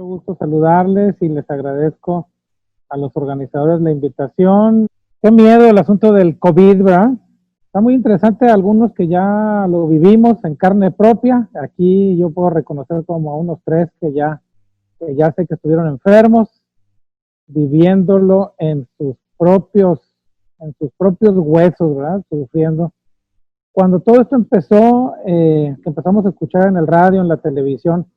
mucho gusto saludarles y les agradezco a los organizadores la invitación. Qué miedo el asunto del COVID, ¿verdad? Está muy interesante, algunos que ya lo vivimos en carne propia. Aquí yo puedo reconocer como a unos tres que ya sé que estuvieron enfermos, viviéndolo en sus propios huesos, ¿verdad? Sufriendo. Cuando todo esto empezó, que empezamos a escuchar en el radio, en la televisión,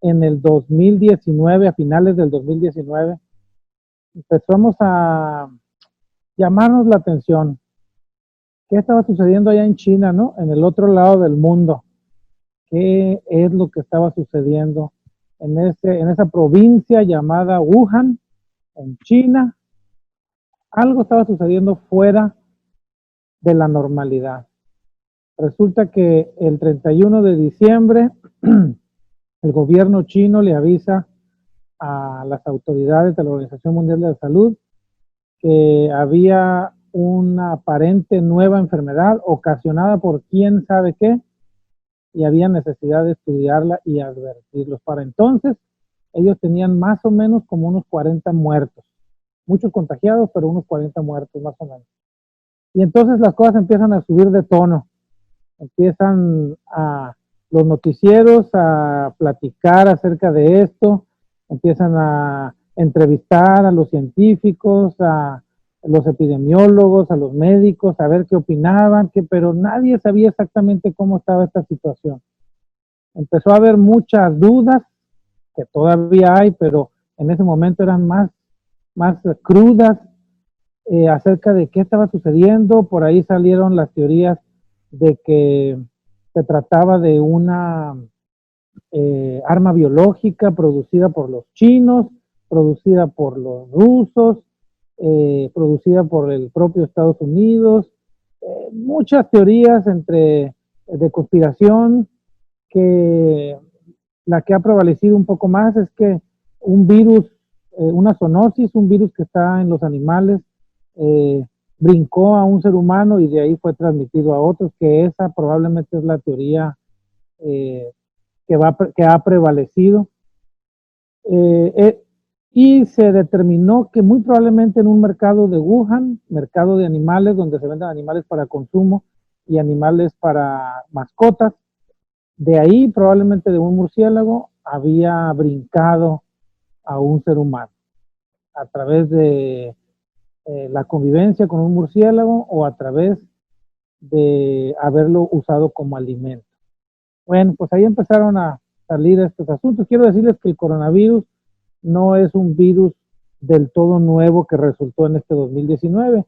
en el 2019, a finales del 2019, empezamos a llamarnos la atención. ¿Qué estaba sucediendo allá en China, no? En el otro lado del mundo. ¿Qué es lo que estaba sucediendo en esa provincia llamada Wuhan, en China? Algo estaba sucediendo fuera de la normalidad. Resulta que el 31 de diciembre, el gobierno chino le avisa a las autoridades de la Organización Mundial de la Salud que había una aparente nueva enfermedad ocasionada por quién sabe qué, y había necesidad de estudiarla y advertirlos. Para entonces, ellos tenían más o menos como unos 40 muertos, muchos contagiados, pero unos 40 muertos más o menos. Y entonces las cosas empiezan a subir de tono, empiezan los noticieros a platicar acerca de esto, empiezan a entrevistar a los científicos, a los epidemiólogos, a los médicos, a ver qué opinaban, pero nadie sabía exactamente cómo estaba esta situación. Empezó a haber muchas dudas, que todavía hay, pero en ese momento eran más crudas, acerca de qué estaba sucediendo. Por ahí salieron las teorías de que se trataba de una arma biológica producida por los chinos, producida por los rusos, producida por el propio Estados Unidos. Muchas teorías de conspiración, que la que ha prevalecido un poco más es que un virus, una zoonosis, un virus que está en los animales, brincó a un ser humano y de ahí fue transmitido a otros, que esa probablemente es la teoría que ha prevalecido. Y se determinó que muy probablemente en un mercado de Wuhan, mercado de animales, donde se venden animales para consumo y animales para mascotas, de ahí probablemente de un murciélago había brincado a un ser humano a través de la convivencia con un murciélago o a través de haberlo usado como alimento. Bueno, pues ahí empezaron a salir estos asuntos. Quiero decirles que el coronavirus no es un virus del todo nuevo que resultó en este 2019.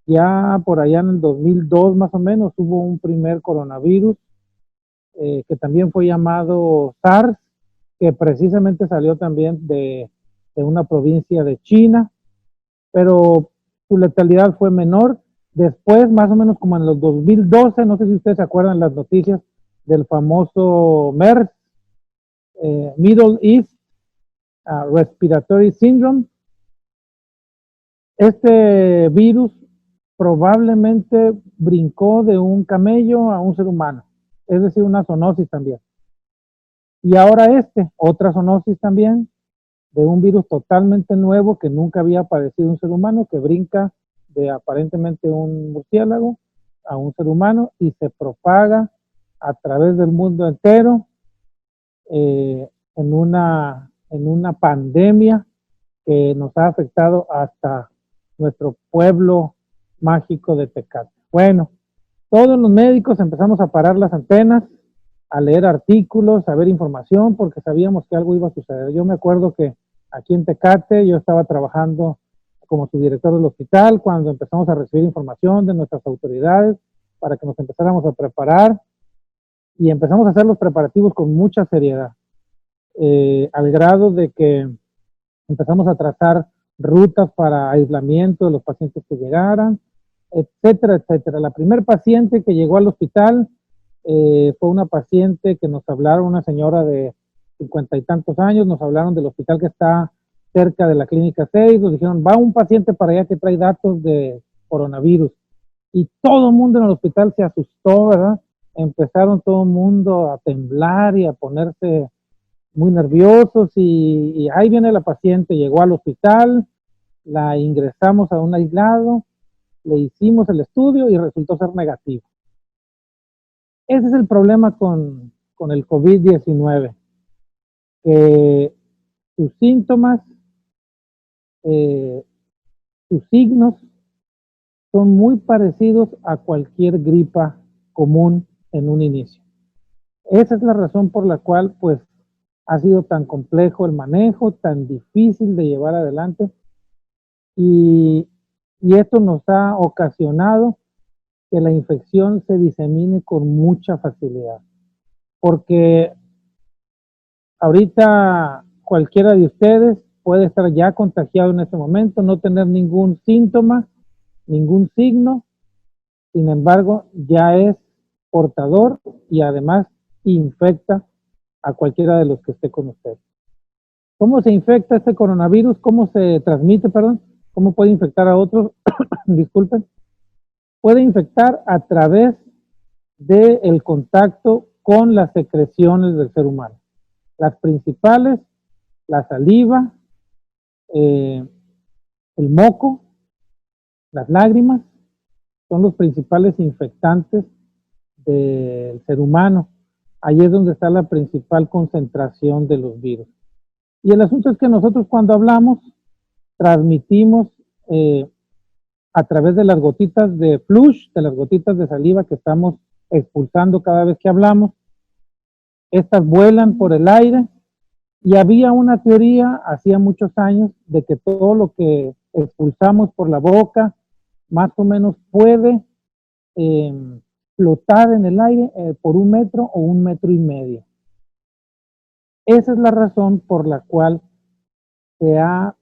Ya por allá en el 2002 más o menos hubo un primer coronavirus que también fue llamado SARS, que precisamente salió también de una provincia de China, pero su letalidad fue menor. Después, más o menos como en los 2012, no sé si ustedes se acuerdan las noticias del famoso MERS, Middle East Respiratory Syndrome. Este virus probablemente brincó de un camello a un ser humano, es decir, una zoonosis también. Y ahora otra zoonosis también, de un virus totalmente nuevo que nunca había aparecido en un ser humano, que brinca de aparentemente un murciélago a un ser humano y se propaga a través del mundo entero, en una pandemia que nos ha afectado hasta nuestro pueblo mágico de Tecate. Bueno, todos los médicos empezamos a parar las antenas, a leer artículos, a ver información, porque sabíamos que algo iba a suceder. Yo me acuerdo que aquí en Tecate yo estaba trabajando como subdirector del hospital cuando empezamos a recibir información de nuestras autoridades para que nos empezáramos a preparar, y empezamos a hacer los preparativos con mucha seriedad, al grado de que empezamos a trazar rutas para aislamiento de los pacientes que llegaran, etcétera, etcétera. La primer paciente que llegó al hospital fue una paciente que nos hablaron, una señora de 50 y tantos años, nos hablaron del hospital que está cerca de la clínica 6, nos dijeron, va un paciente para allá que trae datos de coronavirus. Y todo el mundo en el hospital se asustó, ¿verdad? Empezaron todo el mundo a temblar y a ponerse muy nerviosos y ahí viene la paciente, llegó al hospital, la ingresamos a un aislado, le hicimos el estudio y resultó ser negativo. Ese es el problema con el COVID-19, que sus síntomas, eh, sus signos son muy parecidos a cualquier gripa común en un inicio. Esa es la razón por la cual pues ha sido tan complejo el manejo, tan difícil de llevar adelante y, y esto nos ha ocasionado que la infección se disemine con mucha facilidad. Porque ahorita cualquiera de ustedes puede estar ya contagiado en este momento, no tener ningún síntoma, ningún signo, sin embargo, ya es portador y además infecta a cualquiera de los que esté con usted. ¿Cómo se infecta este coronavirus? ¿Cómo se transmite, perdón? ¿Cómo puede infectar a otros? Disculpen. Puede infectar a través del contacto con las secreciones del ser humano. Las principales, la saliva, el moco, las lágrimas, son los principales infectantes del ser humano. Ahí es donde está la principal concentración de los virus. Y el asunto es que nosotros cuando hablamos, transmitimos a través de las gotitas de flush, de las gotitas de saliva que estamos expulsando cada vez que hablamos. Estas vuelan por el aire y había una teoría hacía muchos años de que todo lo que expulsamos por la boca más o menos puede flotar en el aire por 1 metro o 1,5 metros. Esa es la razón por la cual se ha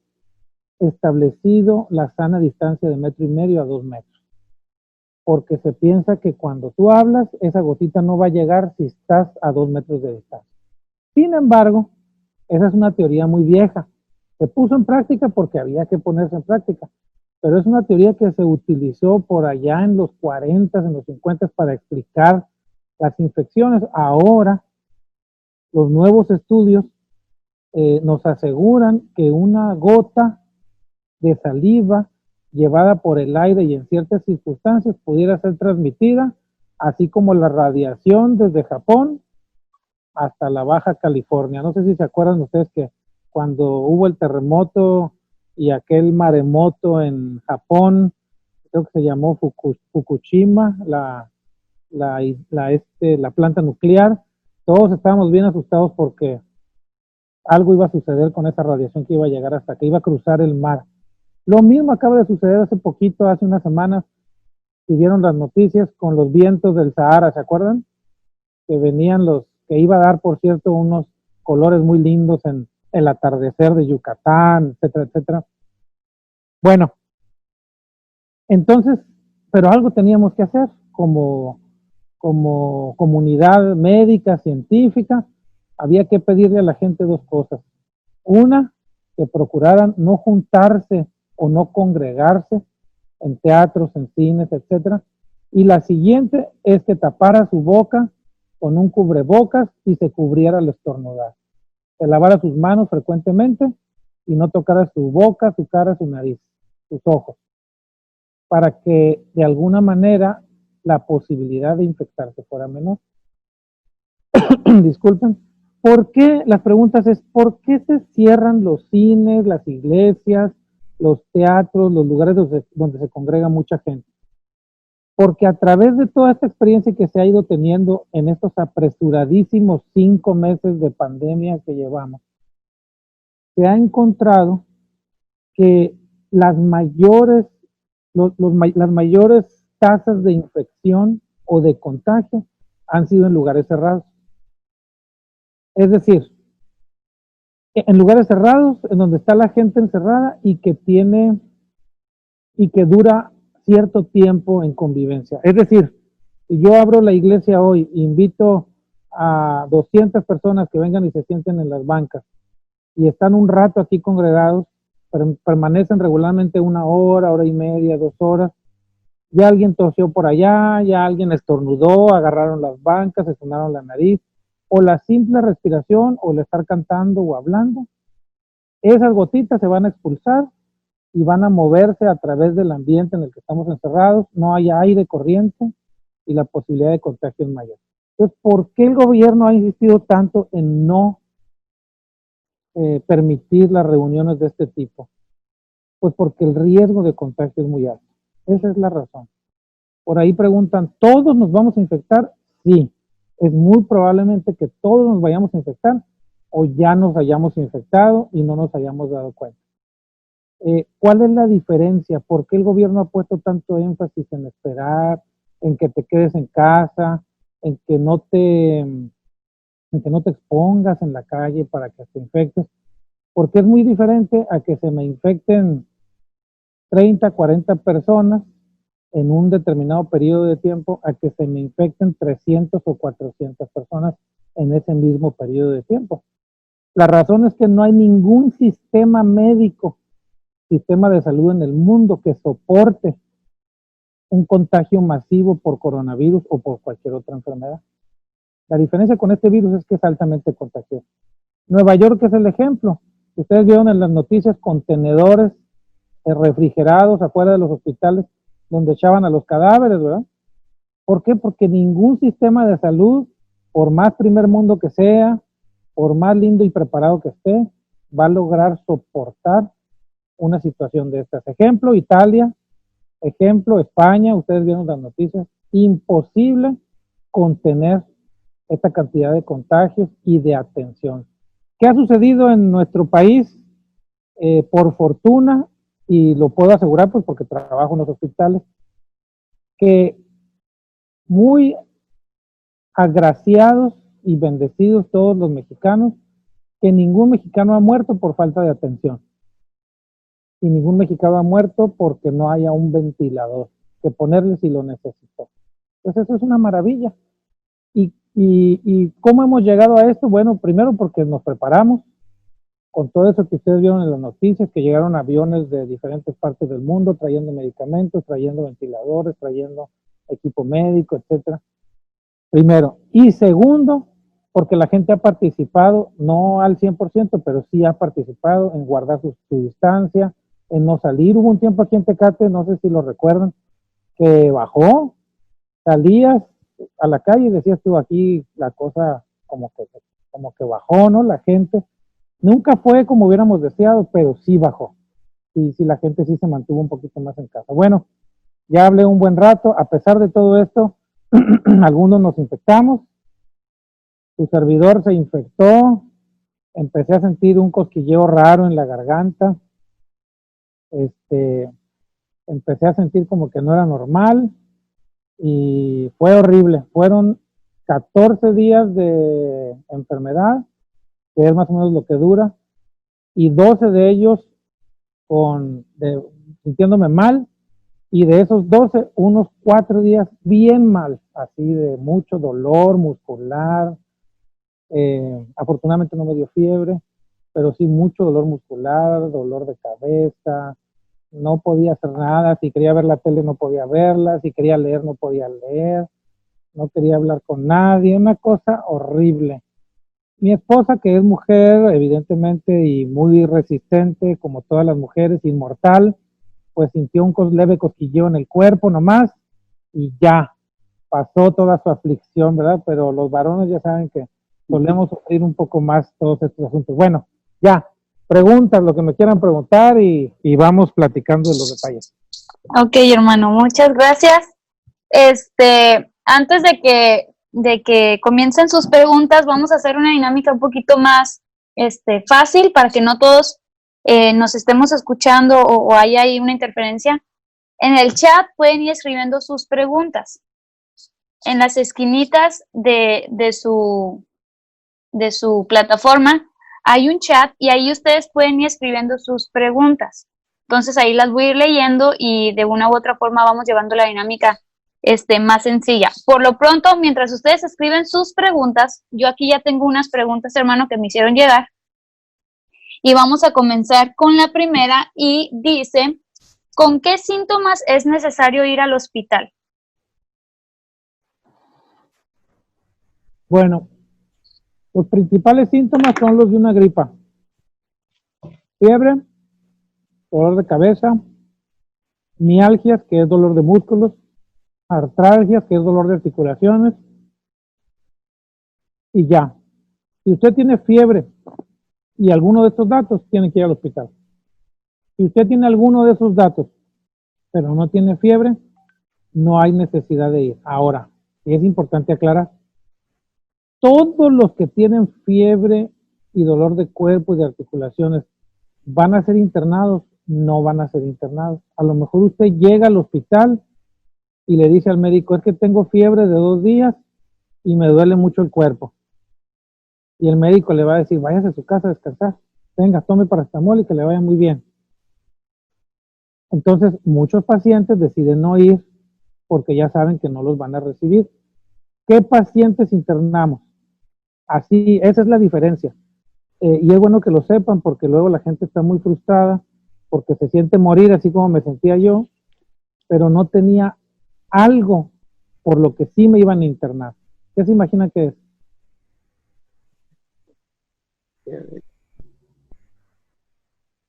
establecido la sana distancia de 1,5 metros a 2 metros. Porque se piensa que cuando tú hablas, esa gotita no va a llegar si estás a 2 metros de distancia. Sin embargo, esa es una teoría muy vieja. Se puso en práctica porque había que ponerse en práctica. Pero es una teoría que se utilizó por allá en los 40, en los 50 para explicar las infecciones. Ahora, los nuevos estudios nos aseguran que una gota de saliva llevada por el aire y en ciertas circunstancias pudiera ser transmitida, así como la radiación desde Japón hasta la Baja California. No sé si se acuerdan ustedes que cuando hubo el terremoto y aquel maremoto en Japón, creo que se llamó Fukushima, la planta nuclear, todos estábamos bien asustados porque algo iba a suceder con esa radiación que iba a llegar hasta que iba a cruzar el mar. Lo mismo acaba de suceder hace poquito, hace unas semanas, si vieron las noticias con los vientos del Sahara, ¿se acuerdan? Que venían que iba a dar, por cierto, unos colores muy lindos en el atardecer de Yucatán, etcétera, etcétera. Bueno, entonces, pero algo teníamos que hacer como comunidad médica, científica, había que pedirle a la gente dos cosas. Una, que procuraran no juntarse o no congregarse en teatros, en cines, etcétera. Y la siguiente es que tapara su boca con un cubrebocas y se cubriera al estornudar. Se lavara sus manos frecuentemente y no tocara su boca, su cara, su nariz, sus ojos, para que de alguna manera la posibilidad de infectarse fuera menor. Disculpen. ¿Por qué? Las preguntas es, ¿por qué se cierran los cines, las iglesias, los teatros, los lugares donde se congrega mucha gente? Porque a través de toda esta experiencia que se ha ido teniendo en estos apresuradísimos 5 meses de pandemia que llevamos, se ha encontrado que las mayores tasas de infección o de contagio han sido en lugares cerrados. Es decir, en lugares cerrados, en donde está la gente encerrada y que dura cierto tiempo en convivencia. Es decir, si yo abro la iglesia hoy, invito a 200 personas que vengan y se sienten en las bancas y están un rato aquí congregados, pero permanecen regularmente 1 hora, 1 hora y media, 2 horas, ya alguien tosió por allá, ya alguien estornudó, agarraron las bancas, se sonaron la nariz, o la simple respiración, o el estar cantando o hablando, esas gotitas se van a expulsar y van a moverse a través del ambiente en el que estamos encerrados, no hay aire corriente y la posibilidad de contagio es mayor. Entonces, ¿por qué el gobierno ha insistido tanto en no permitir las reuniones de este tipo? Pues porque el riesgo de contagio es muy alto. Esa es la razón. Por ahí preguntan, ¿todos nos vamos a infectar? Sí, es muy probablemente que todos nos vayamos a infectar o ya nos hayamos infectado y no nos hayamos dado cuenta. ¿Cuál es la diferencia? ¿Por qué el gobierno ha puesto tanto énfasis en esperar, en que te quedes en casa, en que no te, en que no te expongas en la calle para que te infectes? Porque es muy diferente a que se me infecten 30, 40 personas en un determinado periodo de tiempo a que se me infecten 300 o 400 personas en ese mismo periodo de tiempo. La razón es que no hay ningún sistema médico, sistema de salud en el mundo que soporte un contagio masivo por coronavirus o por cualquier otra enfermedad. La diferencia con este virus es que es altamente contagioso. Nueva York es el ejemplo. Ustedes vieron en las noticias contenedores refrigerados afuera de los hospitales donde echaban a los cadáveres, ¿verdad? ¿Por qué? Porque ningún sistema de salud, por más primer mundo que sea, por más lindo y preparado que esté, va a lograr soportar una situación de estas. Ejemplo, Italia, ejemplo, España, ustedes vieron las noticias, imposible contener esta cantidad de contagios y de atención. ¿Qué ha sucedido en nuestro país? Por fortuna, y lo puedo asegurar pues porque trabajo en los hospitales, que muy agraciados y bendecidos todos los mexicanos, que ningún mexicano ha muerto por falta de atención y ningún mexicano ha muerto porque no haya un ventilador que ponerle si lo necesitó. Pues eso es una maravilla. ¿Y cómo hemos llegado a esto? Bueno, primero porque nos preparamos con todo eso que ustedes vieron en las noticias, que llegaron aviones de diferentes partes del mundo trayendo medicamentos, trayendo ventiladores, trayendo equipo médico, etcétera. Primero. Y segundo, porque la gente ha participado, no al 100%, pero sí ha participado en guardar su distancia, en no salir. Hubo un tiempo aquí en Tecate, no sé si lo recuerdan, que bajó, salías a la calle y decías tú, aquí la cosa como que bajó, ¿no? La gente nunca fue como hubiéramos deseado, pero sí bajó. Y sí, la gente sí se mantuvo un poquito más en casa. Bueno, ya hablé un buen rato. A pesar de todo esto, algunos nos infectamos. Su servidor se infectó. Empecé a sentir un cosquilleo raro en la garganta. Empecé a sentir como que no era normal. Y fue horrible. Fueron 14 días de enfermedad, que es más o menos lo que dura, y 12 de ellos sintiéndome mal, y de esos 12, unos 4 días bien mal, así de mucho dolor muscular. Afortunadamente no me dio fiebre, pero sí mucho dolor muscular, dolor de cabeza, no podía hacer nada, si quería ver la tele no podía verla, si quería leer no podía leer, no quería hablar con nadie, una cosa horrible. Mi esposa, que es mujer, evidentemente, y muy resistente, como todas las mujeres, inmortal, pues sintió un leve cosquilleo en el cuerpo nomás, y ya, pasó toda su aflicción, ¿verdad? Pero los varones ya saben que solemos sufrir un poco más todos estos asuntos. Bueno, ya, preguntas, lo que me quieran preguntar, y vamos platicando de los detalles. Ok, hermano, muchas gracias. Antes de que comiencen sus preguntas, vamos a hacer una dinámica un poquito más fácil para que no todos nos estemos escuchando o haya ahí una interferencia. En el chat pueden ir escribiendo sus preguntas. En las esquinitas de su plataforma hay un chat y ahí ustedes pueden ir escribiendo sus preguntas. Entonces ahí las voy a ir leyendo y de una u otra forma vamos llevando la dinámica más sencilla. Por lo pronto, mientras ustedes escriben sus preguntas, yo aquí ya tengo unas preguntas, hermano, que me hicieron llegar. Y vamos a comenzar con la primera y dice, ¿con qué síntomas es necesario ir al hospital? Bueno, Los principales síntomas son los de una gripa. Fiebre, dolor de cabeza, mialgias, que es dolor de músculos, artralgias, que es dolor de articulaciones, y ya. Si usted tiene fiebre y alguno de estos datos, tiene que ir al hospital. Si usted tiene alguno de esos datos, pero no tiene fiebre, no hay necesidad de ir. Ahora, y es importante aclarar, todos los que tienen fiebre y dolor de cuerpo y de articulaciones van a ser internados, no van a ser internados. A lo mejor usted llega al hospital y le dice al médico, es que tengo fiebre de 2 días y me duele mucho el cuerpo. Y el médico le va a decir, váyase a su casa a descansar, venga, tome paracetamol y que le vaya muy bien. Entonces, muchos pacientes deciden no ir porque ya saben que no los van a recibir. ¿Qué pacientes internamos? Así, esa es la diferencia. Y es bueno que lo sepan porque luego la gente está muy frustrada porque se siente morir así como me sentía yo, pero no tenía algo por lo que sí me iban a internar. ¿Qué se imagina que es?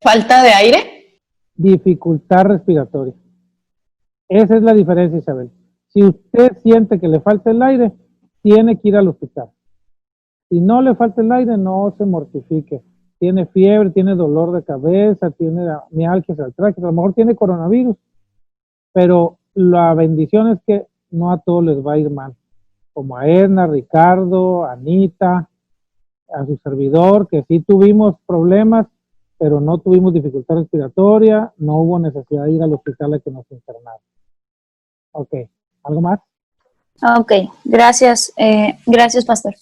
¿Falta de aire? Dificultad respiratoria. Esa es la diferencia, Isabel. Si usted siente que le falta el aire, tiene que ir al hospital. Si no le falta el aire, no se mortifique. Tiene fiebre, tiene dolor de cabeza, tiene mialgias, artralgias, a lo mejor tiene coronavirus, pero la bendición es que no a todos les va a ir mal. Como a Edna, Ricardo, Anita, a su servidor, que sí tuvimos problemas, pero no tuvimos dificultad respiratoria, no hubo necesidad de ir al hospital a que nos internaran. Ok, ¿algo más? Ok, gracias, gracias, pastor.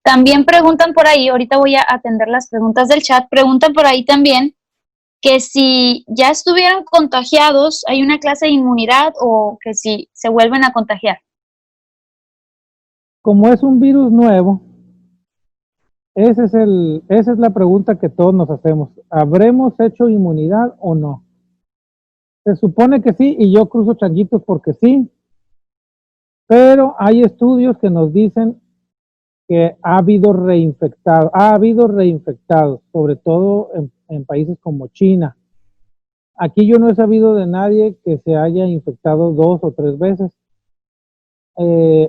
También preguntan por ahí, ahorita voy a atender las preguntas del chat, preguntan por ahí también que si ya estuvieron contagiados, ¿hay una clase de inmunidad o que si se vuelven a contagiar? Como es un virus nuevo, esa es la pregunta que todos nos hacemos. ¿Habremos hecho inmunidad o no? Se supone que sí, y yo cruzo changuitos porque sí, pero hay estudios que nos dicen que ha habido reinfectados, sobre todo en países como China. Aquí yo no he sabido de nadie que se haya infectado 2 o 3 veces.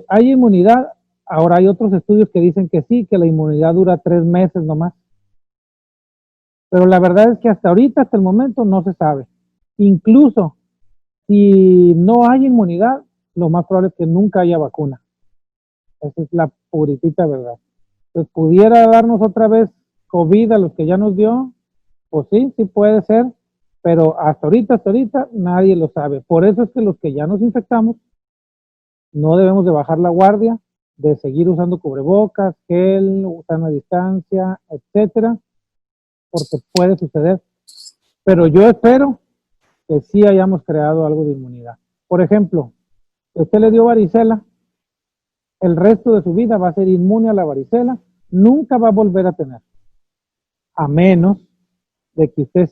¿Hay inmunidad? Ahora hay otros estudios que dicen que sí, que la inmunidad dura 3 meses nomás. Pero la verdad es que hasta ahorita, hasta el momento, no se sabe. Incluso si no hay inmunidad, lo más probable es que nunca haya vacuna. Esa es la puritita verdad. Pues pudiera darnos otra vez COVID a los que ya nos dio, pues sí, sí puede ser, pero hasta ahorita nadie lo sabe. Por eso es que los que ya nos infectamos, no debemos de bajar la guardia, de seguir usando cubrebocas, gel, usando a distancia, etcétera, porque puede suceder. Pero yo espero que sí hayamos creado algo de inmunidad. Por ejemplo, si usted le dio varicela, el resto de su vida va a ser inmune a la varicela, nunca va a volver a tener, a menos de que usted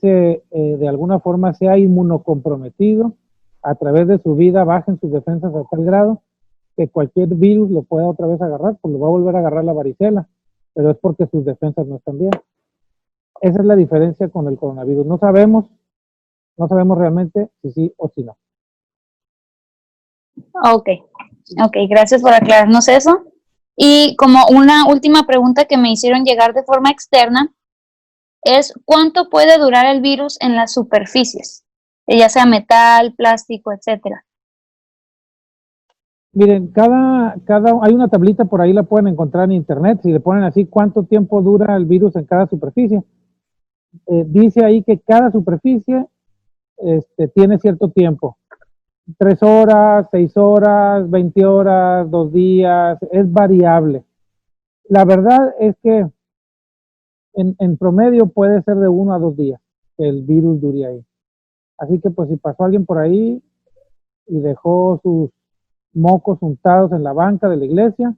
de alguna forma sea inmunocomprometido, a través de su vida bajen sus defensas a tal grado que cualquier virus lo pueda otra vez agarrar, pues lo va a volver a agarrar la varicela, pero es porque sus defensas no están bien. Esa es la diferencia con el coronavirus. No sabemos realmente si sí o si no. Ok, gracias por aclararnos eso. Y como una última pregunta que me hicieron llegar de forma externa es ¿cuánto puede durar el virus en las superficies? Ya sea metal, plástico, etcétera. Miren, hay una tablita por ahí, la pueden encontrar en internet, si le ponen así cuánto tiempo dura el virus en cada superficie. Dice ahí que cada superficie tiene cierto tiempo. 3 horas, 6 horas, 20 horas, 2 días, es variable. La verdad es que en promedio puede ser de 1 a 2 días que el virus dure ahí. Así que pues si pasó alguien por ahí y dejó sus mocos untados en la banca de la iglesia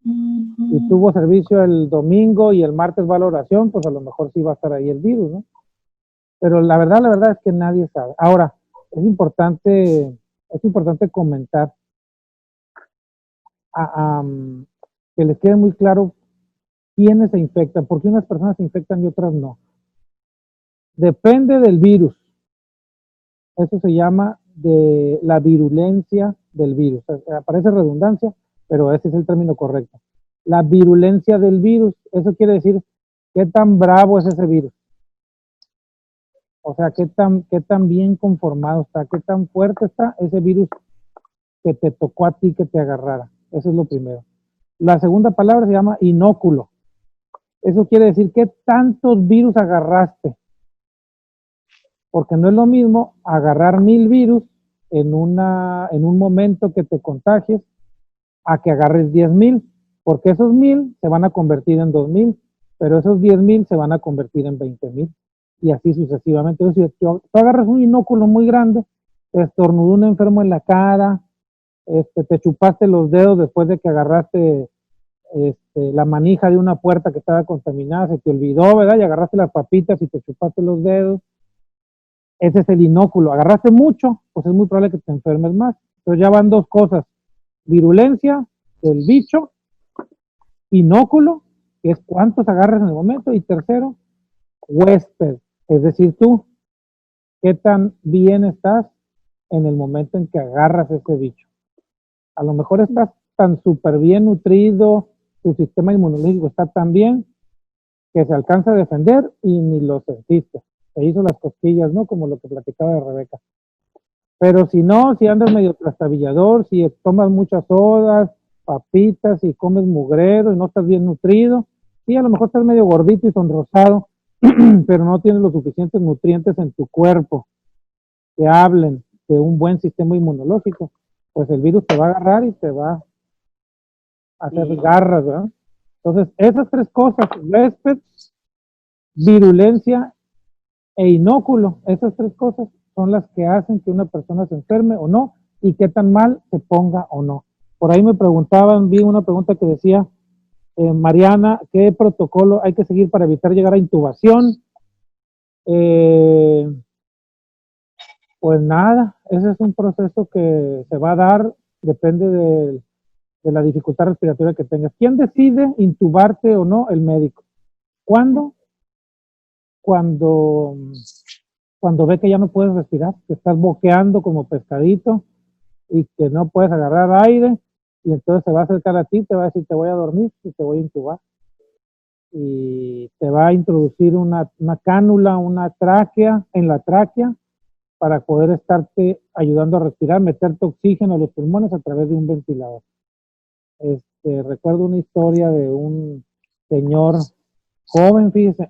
y tuvo servicio el domingo y el martes va a la oración, pues a lo mejor sí va a estar ahí el virus, ¿no? Pero la verdad es que nadie sabe. Ahora, es importante comentar que les quede muy claro quiénes se infectan, por qué unas personas se infectan y otras no. Depende del virus. Eso se llama de la virulencia del virus. Aparece redundancia, pero ese es el término correcto. La virulencia del virus, eso quiere decir qué tan bravo es ese virus. O sea, qué tan bien conformado está, qué tan fuerte está ese virus que te tocó a ti que te agarrara. Eso es lo primero. La segunda palabra se llama inóculo. Eso quiere decir qué tantos virus agarraste. Porque no es lo mismo agarrar 1000 virus en un momento que te contagies a que agarres 10,000, porque esos 1000 se van a convertir en 2000, pero esos 10,000 se van a convertir en 20,000 y así sucesivamente. Entonces, si tú agarras un inóculo muy grande, te estornudó un enfermo en la cara, te chupaste los dedos después de que agarraste la manija de una puerta que estaba contaminada, se te olvidó, ¿verdad? Y agarraste las papitas y te chupaste los dedos. Ese es el inóculo. Agarraste mucho, pues es muy probable que te enfermes más. Entonces ya van dos cosas: virulencia del bicho, inóculo, que es cuántos agarras en el momento, y tercero, huésped, es decir, tú, qué tan bien estás en el momento en que agarras ese bicho. A lo mejor estás tan súper bien nutrido, tu sistema inmunológico está tan bien que se alcanza a defender y ni lo sentiste. Se hizo las cosquillas, ¿no? Como lo que platicaba de Rebeca. Pero si no, si andas medio trastabillador, si tomas muchas sodas, papitas y comes mugrero y no estás bien nutrido, sí, a lo mejor estás medio gordito y sonrosado, pero no tienes los suficientes nutrientes en tu cuerpo que hablen de un buen sistema inmunológico, pues el virus te va a agarrar y te va a hacer garras, ¿verdad? Entonces, esas tres cosas, huésped, virulencia e inóculo, esas tres cosas son las que hacen que una persona se enferme o no y qué tan mal se ponga o no. Por ahí me preguntaban, vi una pregunta que decía, Mariana, ¿qué protocolo hay que seguir para evitar llegar a intubación? Pues nada, ese es un proceso que se va a dar, depende de la dificultad respiratoria que tengas. ¿Quién decide intubarte o no? El médico. ¿Cuándo? Cuando ve que ya no puedes respirar, que estás boqueando como pescadito y que no puedes agarrar aire, y entonces se va a acercar a ti, te va a decir, te voy a dormir y te voy a intubar. Y te va a introducir una cánula, una tráquea, en la tráquea, para poder estarte ayudando a respirar, meterte oxígeno a los pulmones a través de un ventilador. Recuerdo una historia de un señor joven, fíjese.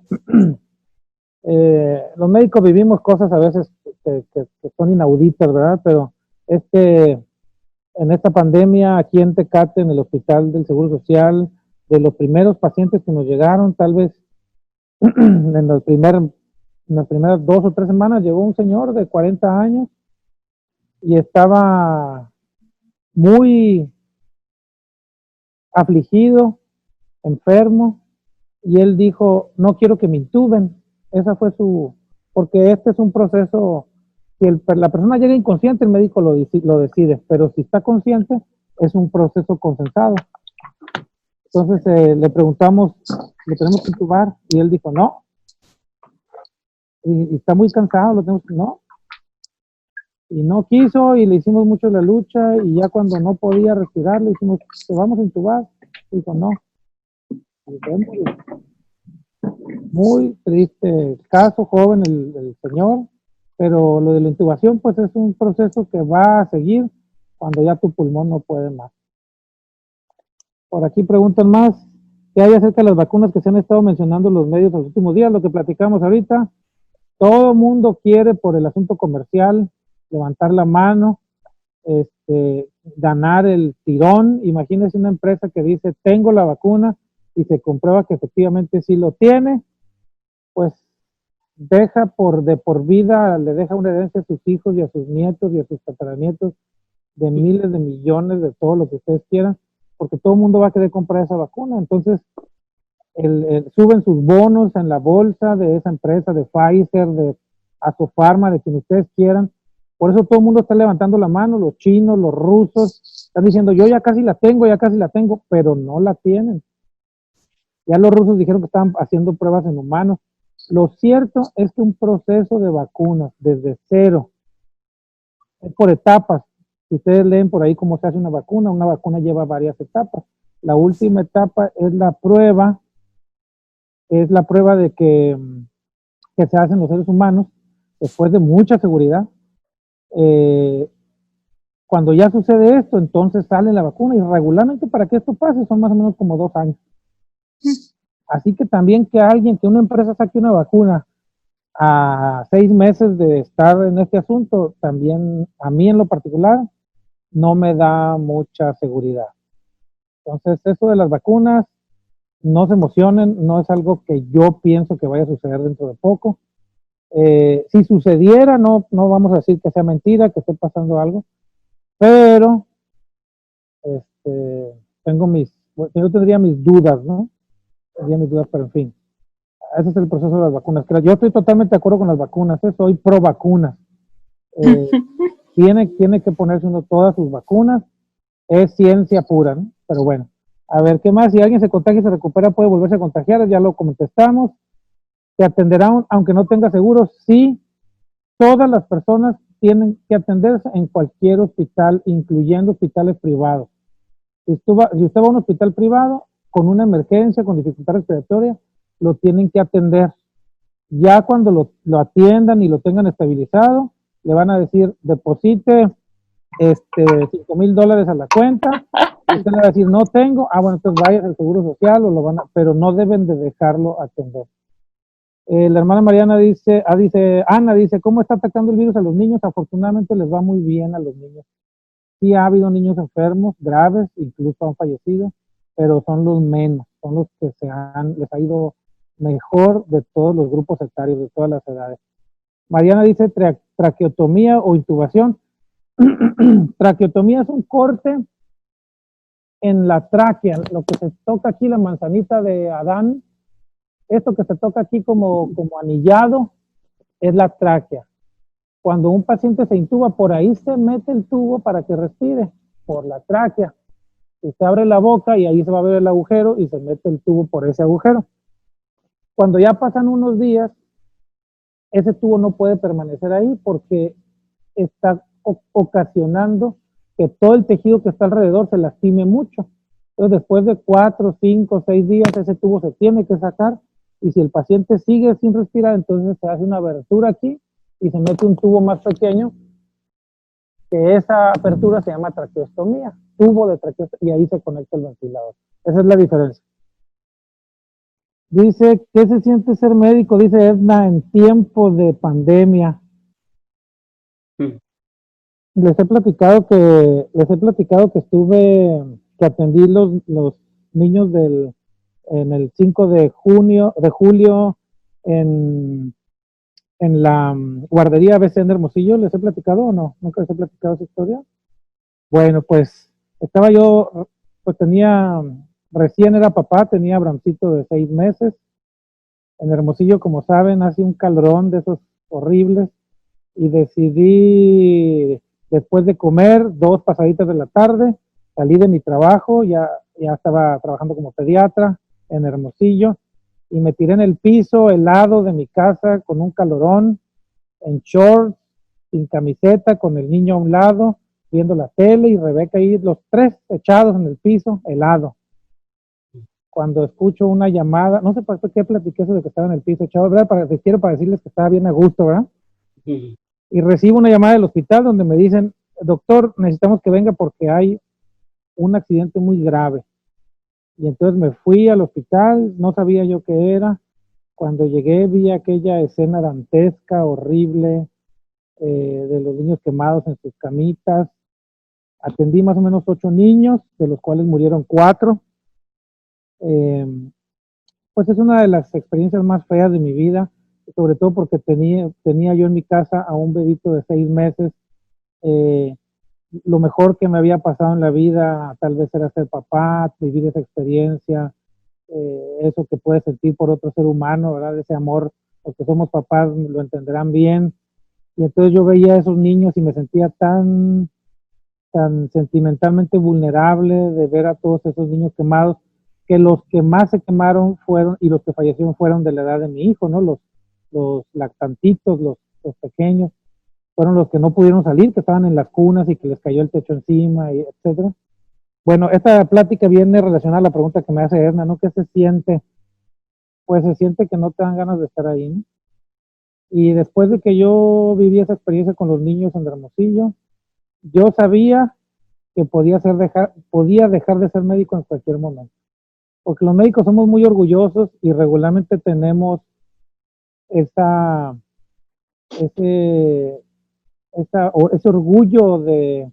Los médicos vivimos cosas a veces que son inauditas, ¿verdad? Pero en esta pandemia, aquí en Tecate, en el Hospital del Seguro Social, de los primeros pacientes que nos llegaron, tal vez en las primeras 2 o 3 semanas, llegó un señor de 40 años y estaba muy afligido, enfermo, y él dijo, no quiero que me intuben. Esa fue porque este es un proceso, si la persona llega inconsciente, el médico lo decide, pero si está consciente, es un proceso consensado. Entonces le preguntamos, ¿lo tenemos que intubar? Y él dijo, no. Y está muy cansado, lo tenemos que, no. Y no quiso, y le hicimos mucho la lucha, y ya cuando no podía respirar, le dijimos, ¿te vamos a intubar? Y dijo, no. Muy triste caso, joven el señor, pero lo de la intubación pues es un proceso que va a seguir cuando ya tu pulmón no puede más. Por aquí preguntan más, ¿qué hay acerca de las vacunas que se han estado mencionando en los medios en los últimos días? Lo que platicamos ahorita, todo el mundo quiere por el asunto comercial levantar la mano, ganar el tirón. Imagínense una empresa que dice, tengo la vacuna, y se comprueba que efectivamente sí lo tiene, pues deja de por vida, le deja una herencia a sus hijos y a sus nietos y a sus tataranietos de miles de millones, de todo lo que ustedes quieran, porque todo el mundo va a querer comprar esa vacuna. Entonces suben sus bonos en la bolsa de esa empresa, de Pfizer, de Asofarma, de quien ustedes quieran. Por eso todo el mundo está levantando la mano, los chinos, los rusos, están diciendo, yo ya casi la tengo, pero no la tienen. Ya los rusos dijeron que estaban haciendo pruebas en humanos. Lo cierto es que un proceso de vacunas desde cero, es por etapas. Si ustedes leen por ahí cómo se hace una vacuna lleva varias etapas. La última etapa es la prueba de que se hacen los seres humanos después de mucha seguridad. Cuando ya sucede esto, entonces sale la vacuna y regularmente para que esto pase son más o menos como 2 años. Así que también que una empresa saque una vacuna a 6 meses de estar en este asunto, también a mí en lo particular no me da mucha seguridad. Entonces, eso de las vacunas, no se emocionen, no es algo que yo pienso que vaya a suceder dentro de poco. Si sucediera, no vamos a decir que sea mentira, que esté pasando algo, pero yo tendría mis dudas, ¿no? Tendría mis dudas, pero en fin, ese es el proceso de las vacunas. Yo estoy totalmente de acuerdo con las vacunas, soy pro vacunas. Tiene que ponerse uno todas sus vacunas, es ciencia pura, ¿no? Pero bueno, a ver, ¿qué más? Si alguien se contagia y se recupera, puede volverse a contagiar, ya lo contestamos. ¿Te atenderán aunque no tenga seguro? Sí, todas las personas tienen que atenderse en cualquier hospital, incluyendo hospitales privados. Si usted va a un hospital privado con una emergencia, con dificultad respiratoria, lo tienen que atender. Ya cuando lo atiendan y lo tengan estabilizado, le van a decir, deposite $5,000 a la cuenta. Usted le va a decir, no tengo. Bueno, entonces vaya al Seguro Social, pero no deben de dejarlo atender. La hermana Mariana Ana dice, ¿cómo está atacando el virus a los niños? Afortunadamente les va muy bien a los niños. Sí ha habido niños enfermos, graves, incluso han fallecido, pero son los menos, son los que les ha ido mejor de todos los grupos etarios, de todas las edades. Mariana dice traqueotomía o intubación. Traqueotomía es un corte en la tráquea, lo que se toca aquí, la manzanita de Adán, esto que se toca aquí como anillado, es la tráquea. Cuando un paciente se intuba, por ahí se mete el tubo para que respire, por la tráquea. Y se abre la boca y ahí se va a ver el agujero y se mete el tubo por ese agujero. Cuando ya pasan unos días, ese tubo no puede permanecer ahí porque está ocasionando que todo el tejido que está alrededor se lastime mucho. Entonces, después de 4, 5, 6 días, ese tubo se tiene que sacar y si el paciente sigue sin respirar, entonces se hace una abertura aquí y se mete un tubo más pequeño, que esa apertura se llama traqueostomía, tubo de traqueostomía, y ahí se conecta el ventilador. Esa es la diferencia. Dice, ¿qué se siente ser médico? Dice Edna, en tiempo de pandemia. Les he platicado que atendí los niños en el 5 de julio en la guardería ABC en Hermosillo. ¿Les he platicado o no? ¿Nunca les he platicado esa historia? Bueno, pues recién era papá, tenía Abramcito de 6 meses. En Hermosillo, como saben, hace un calorón de esos horribles y decidí, después de comer, 2 pasaditas de la tarde, salí de mi trabajo, ya estaba trabajando como pediatra en Hermosillo, y me tiré en el piso helado de mi casa con un calorón, en shorts, sin camiseta, con el niño a un lado, viendo la tele y Rebeca ahí, los 3 echados en el piso, helado. Cuando escucho una llamada, no sé por qué platiqué eso de que estaba en el piso echado, ¿verdad? Para decirles que estaba bien a gusto, ¿verdad? Sí. Y recibo una llamada del hospital donde me dicen, doctor, necesitamos que venga porque hay un accidente muy grave. Y entonces me fui al hospital, no sabía yo qué era. Cuando llegué vi aquella escena dantesca, horrible, de los niños quemados en sus camitas. Atendí más o menos 8 niños, de los cuales murieron 4. Pues es una de las experiencias más feas de mi vida, sobre todo porque tenía yo en mi casa a un bebito de 6 meses. Lo mejor que me había pasado en la vida tal vez era ser papá, vivir esa experiencia, eso que puedes sentir por otro ser humano, ¿verdad? Ese amor, los que somos papás lo entenderán bien. Y entonces yo veía a esos niños y me sentía tan sentimentalmente vulnerable de ver a todos esos niños quemados. que los que más se quemaron fueron, y los que fallecieron fueron de la edad de mi hijo, ¿no? Los lactantitos, los pequeños, fueron los que no pudieron salir, que estaban en las cunas y que les cayó el techo encima, y etcétera. Bueno, esta plática viene relacionada a la pregunta que me hace Edna, ¿no? ¿Qué se siente? Pues se siente que no te dan ganas de estar ahí, ¿no? Y después de que yo viví esa experiencia con los niños en Hermosillo, yo sabía que podía dejar de ser médico en cualquier momento. Porque los médicos somos muy orgullosos y regularmente tenemos esa, ese, ese orgullo de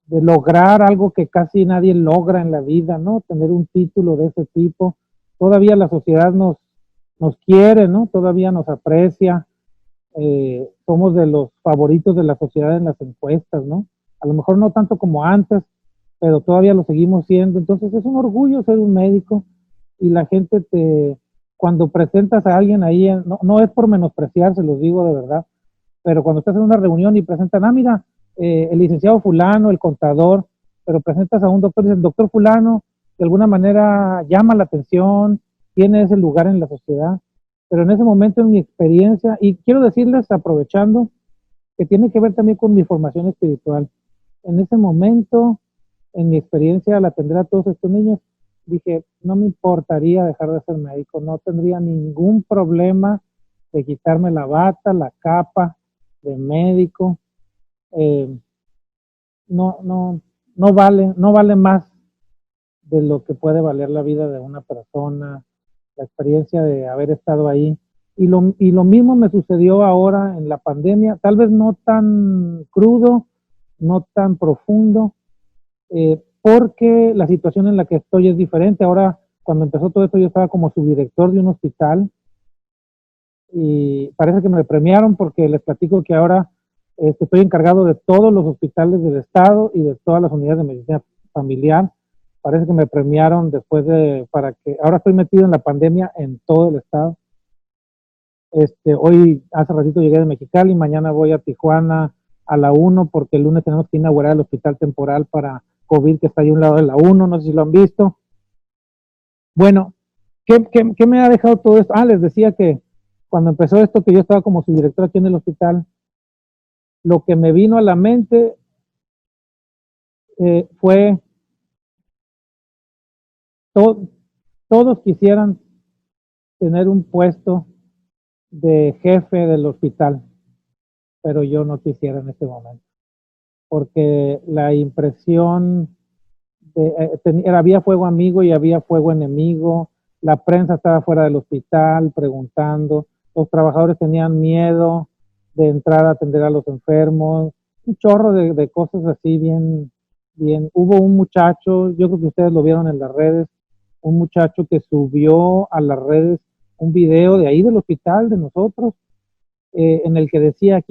lograr algo que casi nadie logra en la vida, ¿no? Tener un título de ese tipo. Todavía la sociedad nos quiere, ¿no? Todavía nos aprecia. Somos de los favoritos de la sociedad en las encuestas, ¿no? A lo mejor no tanto como antes, pero todavía lo seguimos siendo. Entonces es un orgullo ser un médico y la gente cuando presentas a alguien ahí, no es por menospreciar, se los digo de verdad, pero cuando estás en una reunión y presentan, mira, el licenciado fulano, el contador, pero presentas a un doctor y dicen, doctor fulano, de alguna manera llama la atención, tiene ese lugar en la sociedad, pero en ese momento en mi experiencia, y quiero decirles, aprovechando, que tiene que ver también con mi formación espiritual, en ese momento, en mi experiencia al atender a todos estos niños, dije, no me importaría dejar de ser médico, no tendría ningún problema de quitarme la bata, la capa de médico, no vale más de lo que puede valer la vida de una persona, la experiencia de haber estado ahí. Y lo mismo me sucedió ahora en la pandemia, tal vez no tan crudo, no tan profundo, porque la situación en la que estoy es diferente. Ahora, cuando empezó todo esto, yo estaba como subdirector de un hospital y parece que me premiaron porque les platico que ahora estoy encargado de todos los hospitales del estado y de todas las unidades de medicina familiar. Parece que me premiaron para que ahora estoy metido en la pandemia en todo el estado. Hoy, hace ratito llegué de Mexicali, mañana voy a Tijuana a la 1 porque el lunes tenemos que inaugurar el hospital temporal para COVID que está ahí a un lado de la 1, no sé si lo han visto. Bueno, ¿qué me ha dejado todo esto? Les decía que cuando empezó esto, que yo estaba como subdirector aquí en el hospital, lo que me vino a la mente fue todos quisieran tener un puesto de jefe del hospital, pero yo no quisiera en este momento, porque la impresión había fuego amigo y había fuego enemigo, la prensa estaba fuera del hospital preguntando, los trabajadores tenían miedo de entrar a atender a los enfermos, un chorro de cosas así bien. Hubo un muchacho, yo creo que ustedes lo vieron en las redes, un muchacho que subió a las redes un video de ahí del hospital de nosotros, en el que decía,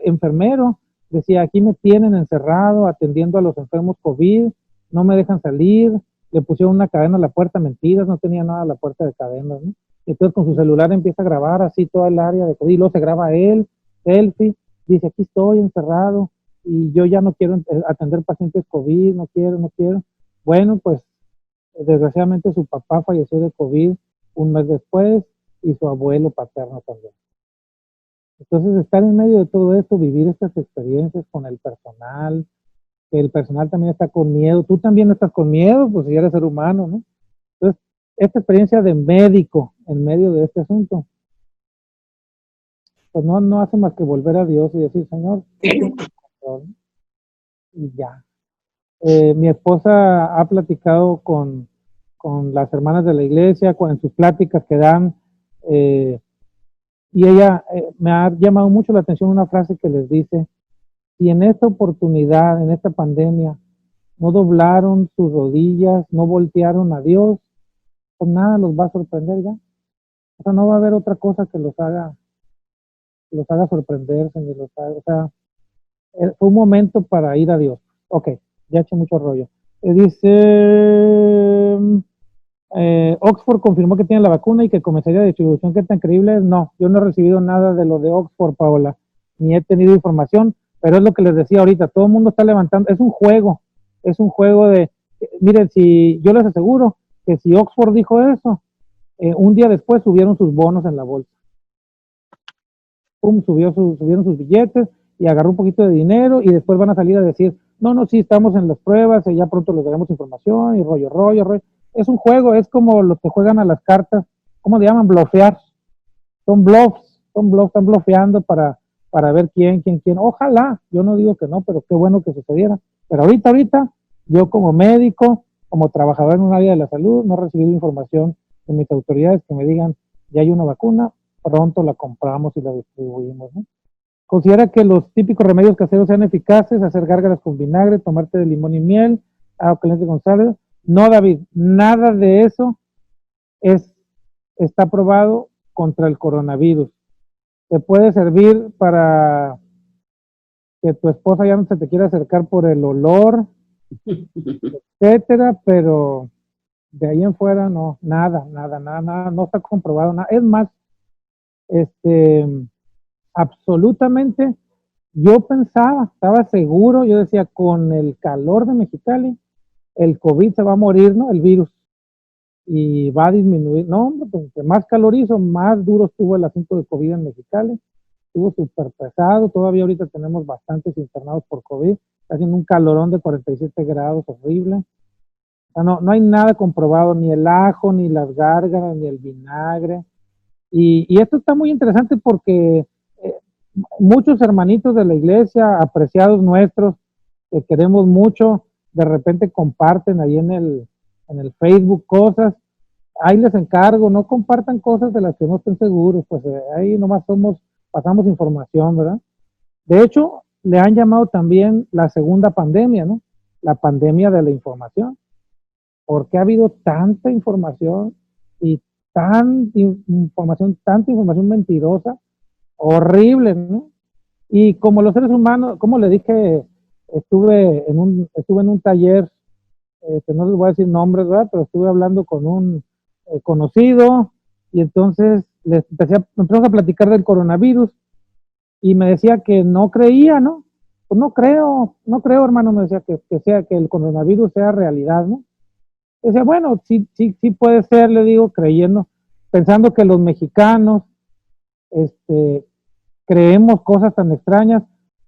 enfermero, decía, aquí me tienen encerrado atendiendo a los enfermos COVID, no me dejan salir, le pusieron una cadena a la puerta, mentiras, no tenía nada a la puerta de cadenas, ¿no? Y entonces con su celular empieza a grabar así toda el área de COVID, y luego se graba él, selfie, dice, aquí estoy encerrado, y yo ya no quiero atender pacientes COVID, no quiero. Bueno, pues desgraciadamente su papá falleció de COVID un mes después y su abuelo paterno también. Entonces estar en medio de todo esto, vivir estas experiencias con el personal, que el personal también está con miedo, tú también estás con miedo, pues si eres ser humano, ¿no? Entonces, esta experiencia de médico en medio de este asunto, pues no hace más que volver a Dios y decir, Señor, y ya. Mi esposa ha platicado con las hermanas de la iglesia, en sus pláticas que dan, y ella me ha llamado mucho la atención una frase que les dice, si en esta oportunidad, en esta pandemia, no doblaron sus rodillas, no voltearon a Dios, pues nada los va a sorprender ya. O sea, no va a haber otra cosa que los haga sorprenderse, o sea, fue un momento para ir a Dios. Ok, ya he hecho mucho rollo. Dice, Oxford confirmó que tiene la vacuna y que comenzaría la distribución. ¿Qué tan creíble es? No, yo no he recibido nada de lo de Oxford, Paola, ni he tenido información, pero es lo que les decía ahorita, todo el mundo está levantando, es un juego de, miren, si yo les aseguro que si Oxford dijo eso, un día después subieron sus bonos en la bolsa. Pum, subieron sus billetes y agarró un poquito de dinero y después van a salir a decir, no, sí, estamos en las pruebas, ya pronto les daremos información y rollo. Es un juego, es como los que juegan a las cartas, ¿cómo le llaman? Blofear. Son bluffs, están blofeando para ver quién. Ojalá, yo no digo que no, pero qué bueno que sucediera. Pero ahorita, yo como médico, como trabajador en un área de la salud, no he recibido información de mis autoridades que me digan, ya hay una vacuna, pronto la compramos y la distribuimos, ¿no? Considera que los típicos remedios caseros sean eficaces, hacer gárgaras con vinagre, tomarte de limón y miel, agua caliente con sal. No, David, nada de eso está probado contra el coronavirus. Te puede servir para que tu esposa ya no se te quiera acercar por el olor, etcétera, pero de ahí en fuera no, nada, no está comprobado nada. Es más, absolutamente, yo pensaba, estaba seguro, yo decía, con el calor de Mexicali, el COVID se va a morir, ¿no? El virus. Y va a disminuir. No, pues, más calor hizo, más duro estuvo el asunto de COVID en Mexicali. Estuvo súper pesado. Todavía ahorita tenemos bastantes internados por COVID. Está haciendo un calorón de 47 grados, horrible. O sea, no hay nada comprobado, ni el ajo, ni las gárgaras, ni el vinagre. Y esto está muy interesante porque muchos hermanitos de la iglesia, apreciados nuestros, que queremos mucho, de repente comparten ahí en el Facebook cosas. Ahí les encargo, no compartan cosas de las que no estén seguros, pues ahí nomás pasamos información, ¿verdad? De hecho, le han llamado también la segunda pandemia, ¿no? La pandemia de la información, porque ha habido tanta información y tanta información mentirosa, horrible, ¿no? Y como los seres humanos, como le dije, estuve en un taller, que no les voy a decir nombres, ¿verdad? Pero estuve hablando con un conocido y entonces empezamos a platicar del coronavirus y me decía que no creía, ¿no? Pues no creo, hermano, me decía que el coronavirus sea realidad, ¿no? Decía, bueno, sí puede ser, le digo, creyendo, pensando que los mexicanos, creemos cosas tan extrañas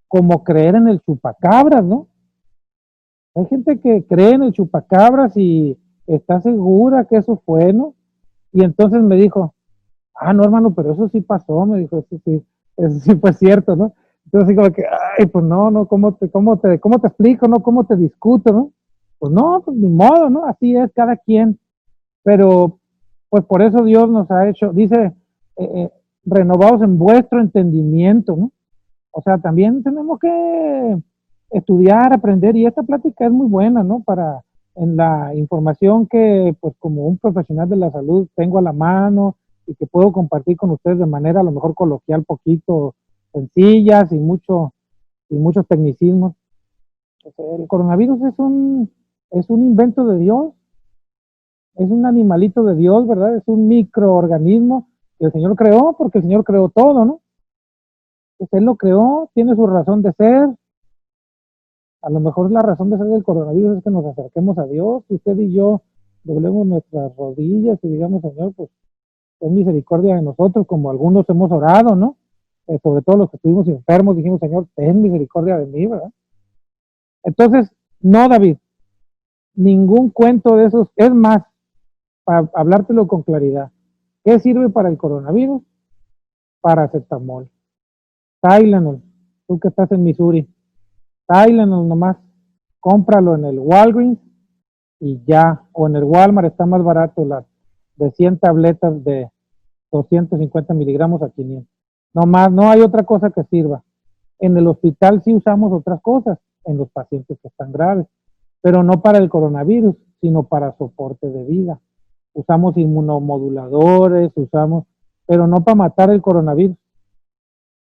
como creer en el chupacabras, ¿no? Hay gente que cree en el chupacabras y está segura que eso fue, ¿no? Y entonces me dijo, no, hermano, pero eso sí pasó, me dijo, eso sí fue cierto, ¿no? Entonces así como que, pues no, ¿cómo te explico, no? ¿Cómo te discuto, no? Pues no, pues ni modo, ¿no? Así es cada quien. Pero, pues por eso Dios nos ha hecho, dice, renovados en vuestro entendimiento, ¿no? O sea, también tenemos que estudiar, aprender, y esta plática es muy buena, ¿no? En la información que, pues, como un profesional de la salud tengo a la mano y que puedo compartir con ustedes de manera a lo mejor coloquial, poquito sencilla, sin muchos tecnicismos. O sea, el coronavirus es un invento de Dios, es un animalito de Dios, ¿verdad? Es un microorganismo que el Señor creó, porque el Señor creó todo, ¿no? Pues Él lo creó, tiene su razón de ser. A lo mejor la razón de ser del coronavirus es que nos acerquemos a Dios, que usted y yo doblemos nuestras rodillas y digamos, Señor, pues ten misericordia de nosotros, como algunos hemos orado, ¿no? Sobre todo los que estuvimos enfermos, dijimos, Señor, ten misericordia de mí, ¿verdad? Entonces, no, David, ningún cuento de esos. Es más, para hablártelo con claridad, ¿qué sirve para el coronavirus? Paracetamol. Tylenol, tú que estás en Missouri, Tylenol nomás, cómpralo en el Walgreens y ya, o en el Walmart está más barato, las de 100 tabletas de 250 miligramos a 500. No más, no hay otra cosa que sirva. En el hospital sí usamos otras cosas, en los pacientes que están graves, pero no para el coronavirus, sino para soporte de vida. Usamos inmunomoduladores, pero no para matar el coronavirus.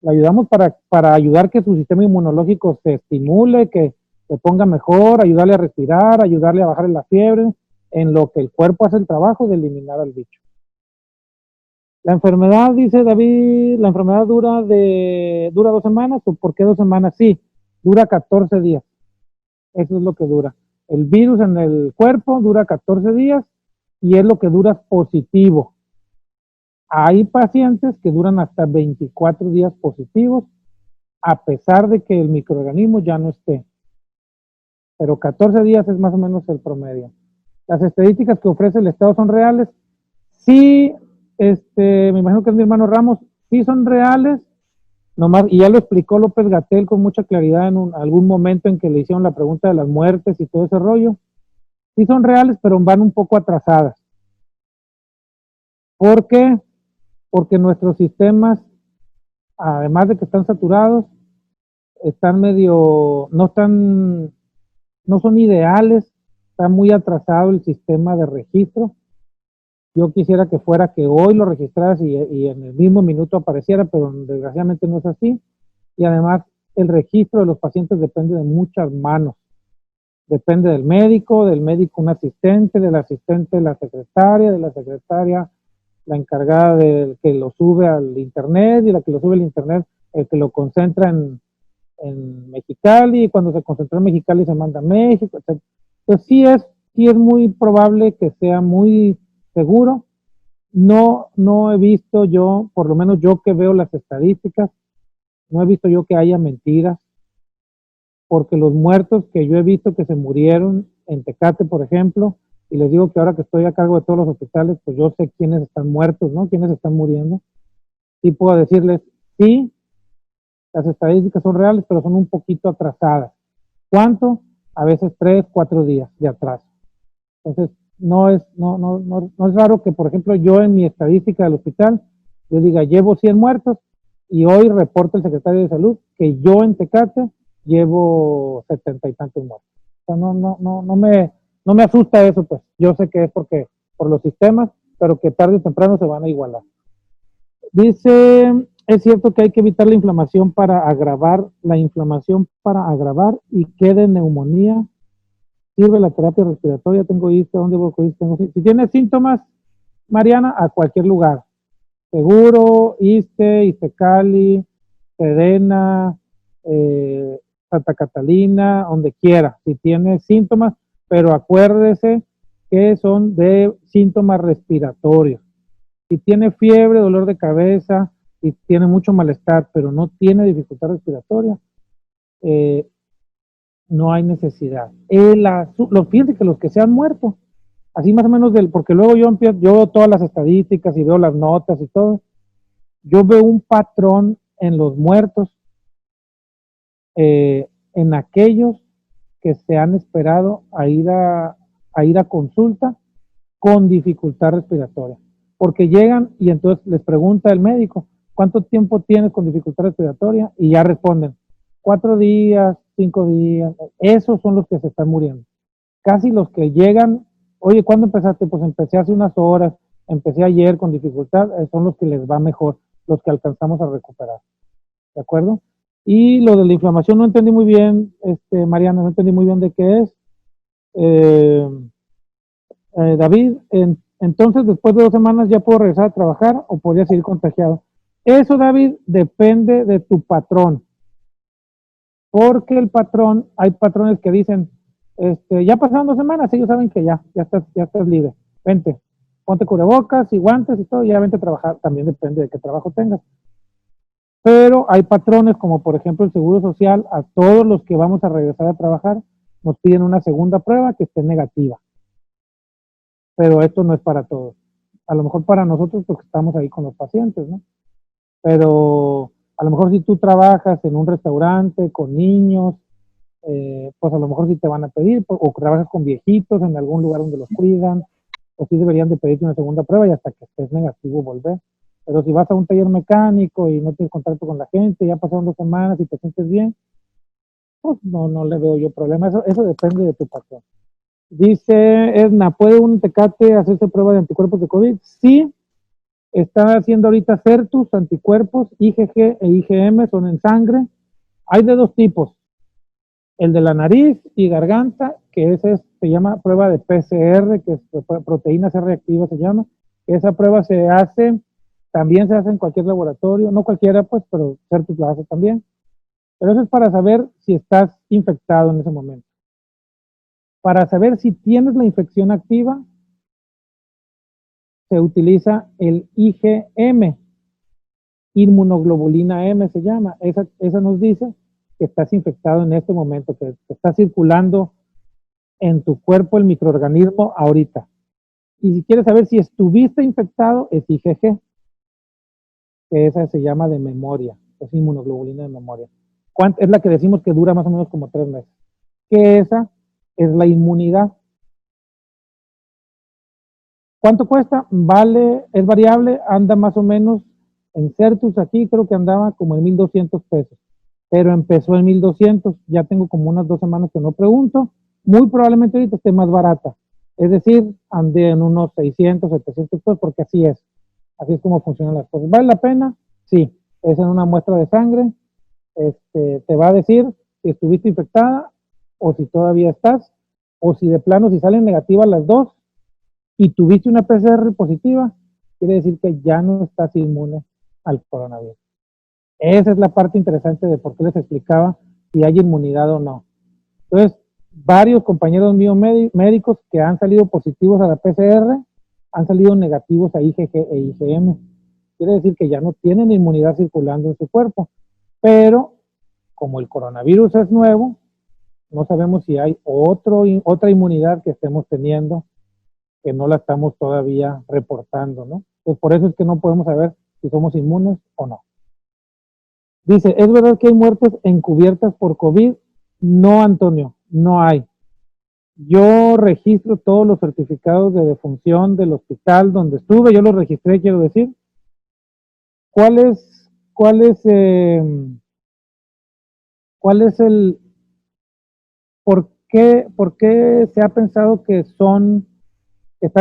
Le ayudamos para ayudar que su sistema inmunológico se estimule, que se ponga mejor, ayudarle a respirar, ayudarle a bajar la fiebre, en lo que el cuerpo hace el trabajo de eliminar al bicho. La enfermedad, dice David, la enfermedad dura 2 semanas, ¿o por qué 2 semanas? Sí, dura 14 días. Eso es lo que dura. El virus en el cuerpo dura 14 días y es lo que dura positivo. Hay pacientes que duran hasta 24 días positivos, a pesar de que el microorganismo ya no esté. Pero 14 días es más o menos el promedio. Las estadísticas que ofrece el Estado son reales. Sí, me imagino que es mi hermano Ramos, sí son reales, nomás, y ya lo explicó López-Gatell con mucha claridad en algún momento en que le hicieron la pregunta de las muertes y todo ese rollo. Sí son reales, pero van un poco atrasadas. ¿Por qué? Porque nuestros sistemas, además de que están saturados, están medio, no son ideales, está muy atrasado el sistema de registro. Yo quisiera que fuera que hoy lo registraras y en el mismo minuto apareciera, pero desgraciadamente no es así. Y además el registro de los pacientes depende de muchas manos. Depende del médico un asistente, del asistente la secretaria, de la secretaria la encargada del que lo sube al internet y la que lo sube al internet, el que lo concentra en Mexicali, y cuando se concentra en Mexicali se manda a México, etc. Pues sí es muy probable que sea muy seguro. No he visto yo, por lo menos yo que veo las estadísticas, no he visto yo que haya mentiras, porque los muertos que yo he visto que se murieron en Tecate, por ejemplo, y les digo que ahora que estoy a cargo de todos los hospitales, pues yo sé quiénes están muertos, ¿no? Quiénes están muriendo. Y puedo decirles, sí, las estadísticas son reales, pero son un poquito atrasadas. ¿Cuánto? A veces 3, 4 días de atraso. Entonces, no es raro que, por ejemplo, yo en mi estadística del hospital, yo diga, llevo 100 muertos, y hoy reporta el secretario de Salud que yo en Tecate llevo 70 y tantos muertos. O sea, no me asusta eso, pues. Yo sé que es por los sistemas, pero que tarde o temprano se van a igualar. Dice, es cierto que hay que evitar la inflamación para agravar y quede neumonía. Sirve la terapia respiratoria, tengo ISTE, ¿dónde voy con ISTE? Si tienes síntomas, Mariana, a cualquier lugar. Seguro, ISTE, ISTECALI, Sedena, Santa Catalina, donde quiera, si tiene síntomas, pero acuérdese que son de síntomas respiratorios. Si tiene fiebre, dolor de cabeza, y tiene mucho malestar, pero no tiene dificultad respiratoria, no hay necesidad. Fíjense que los que se han muerto, así más o menos porque luego yo veo todas las estadísticas y veo las notas y todo, yo veo un patrón en los muertos, en aquellos que se han esperado a ir a consulta con dificultad respiratoria, porque llegan y entonces les pregunta el médico, ¿cuánto tiempo tienes con dificultad respiratoria? Y ya responden, 4 días, 5 días, esos son los que se están muriendo. Casi los que llegan, oye, ¿cuándo empezaste? Pues empecé hace unas horas, empecé ayer con dificultad, son los que les va mejor, los que alcanzamos a recuperar. ¿De acuerdo? Y lo de la inflamación no entendí muy bien, Mariana, no entendí muy bien de qué es. David, entonces después de 2 semanas ya puedo regresar a trabajar o podría seguir contagiado. Eso, David, depende de tu patrón, porque hay patrones que dicen, ya pasaron 2 semanas, ellos saben que ya estás libre, vente, ponte cubrebocas y guantes y todo, ya vente a trabajar, también depende de qué trabajo tengas. Pero hay patrones como por ejemplo el Seguro Social, a todos los que vamos a regresar a trabajar, nos piden una segunda prueba que esté negativa. Pero esto no es para todos. A lo mejor para nosotros porque estamos ahí con los pacientes, ¿no? Pero a lo mejor si tú trabajas en un restaurante con niños, pues a lo mejor sí te van a pedir, o trabajas con viejitos en algún lugar donde los cuidan, o sí deberían de pedirte una segunda prueba y hasta que estés negativo volver. Pero si vas a un taller mecánico y no tienes contacto con la gente, ya pasaron 2 semanas y te sientes bien, pues no le veo yo problema. Eso depende de tu patrón. Dice Edna, ¿puede un Tecate hacerse prueba de anticuerpos de COVID? Sí, está haciendo ahorita Certus, anticuerpos, IgG e IgM, son en sangre. Hay de 2 tipos, el de la nariz y garganta, que ese se llama prueba de PCR, que es proteína C reactiva se llama. Esa prueba también se hace en cualquier laboratorio, no cualquiera pues, pero Certus la hace también. Pero eso es para saber si estás infectado en ese momento. Para saber si tienes la infección activa, se utiliza el IgM, inmunoglobulina M se llama. Esa nos dice que estás infectado en este momento, que está circulando en tu cuerpo el microorganismo ahorita. Y si quieres saber si estuviste infectado, es IgG, que esa se llama de memoria, es inmunoglobulina de memoria. Es la que decimos que dura más o menos como 3 meses. Que esa es la inmunidad. ¿Cuánto cuesta? Vale, es variable, anda más o menos en Certus aquí, creo que andaba como en 1,200 pesos, pero empezó en 1,200, ya tengo como unas 2 semanas que no pregunto, muy probablemente ahorita esté más barata, es decir, andé en unos 600, 700 pesos, porque así es como funcionan las cosas. ¿Vale la pena? Sí, es en una muestra de sangre, te va a decir si estuviste infectada, o si todavía estás, o si de plano, si salen negativas las dos, y tuviste una PCR positiva, quiere decir que ya no estás inmune al coronavirus. Esa es la parte interesante de por qué les explicaba si hay inmunidad o no. Entonces, varios compañeros míos médicos que han salido positivos a la PCR han salido negativos a IgG e IgM. Quiere decir que ya no tienen inmunidad circulando en su cuerpo. Pero, como el coronavirus es nuevo, no sabemos si hay otra inmunidad que estemos teniendo que no la estamos todavía reportando, ¿no? Pues por eso es que no podemos saber si somos inmunes o no. Dice, ¿es verdad que hay muertes encubiertas por COVID? No, Antonio, no hay. Yo registro todos los certificados de defunción del hospital donde estuve, yo los registré, quiero decir. ¿Cuál es el, por qué se ha pensado que están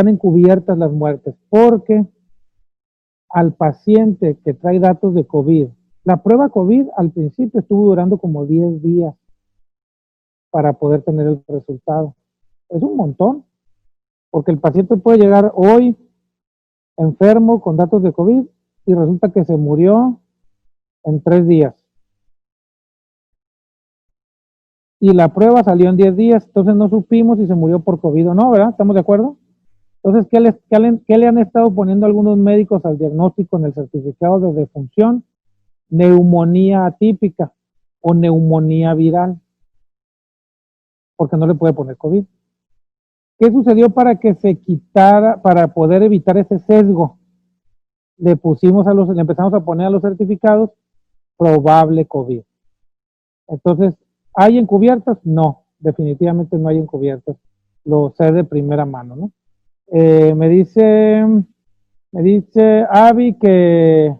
encubiertas las muertes? Porque al paciente que trae datos de COVID, la prueba COVID al principio estuvo durando como 10 días para poder tener el resultado. Es un montón, porque el paciente puede llegar hoy enfermo con datos de COVID y resulta que se murió en 3 días. Y la prueba salió en 10 días, entonces no supimos si se murió por COVID o no, ¿verdad? ¿Estamos de acuerdo? Entonces, ¿qué le han estado poniendo algunos médicos al diagnóstico en el certificado de defunción? Neumonía atípica o neumonía viral, porque no le puede poner COVID. ¿Qué sucedió para que se quitara, para poder evitar ese sesgo? Le empezamos a poner a los certificados probable COVID. Entonces, ¿hay encubiertas? No, definitivamente no hay encubiertas. Lo sé de primera mano, ¿no? Me dice Avi que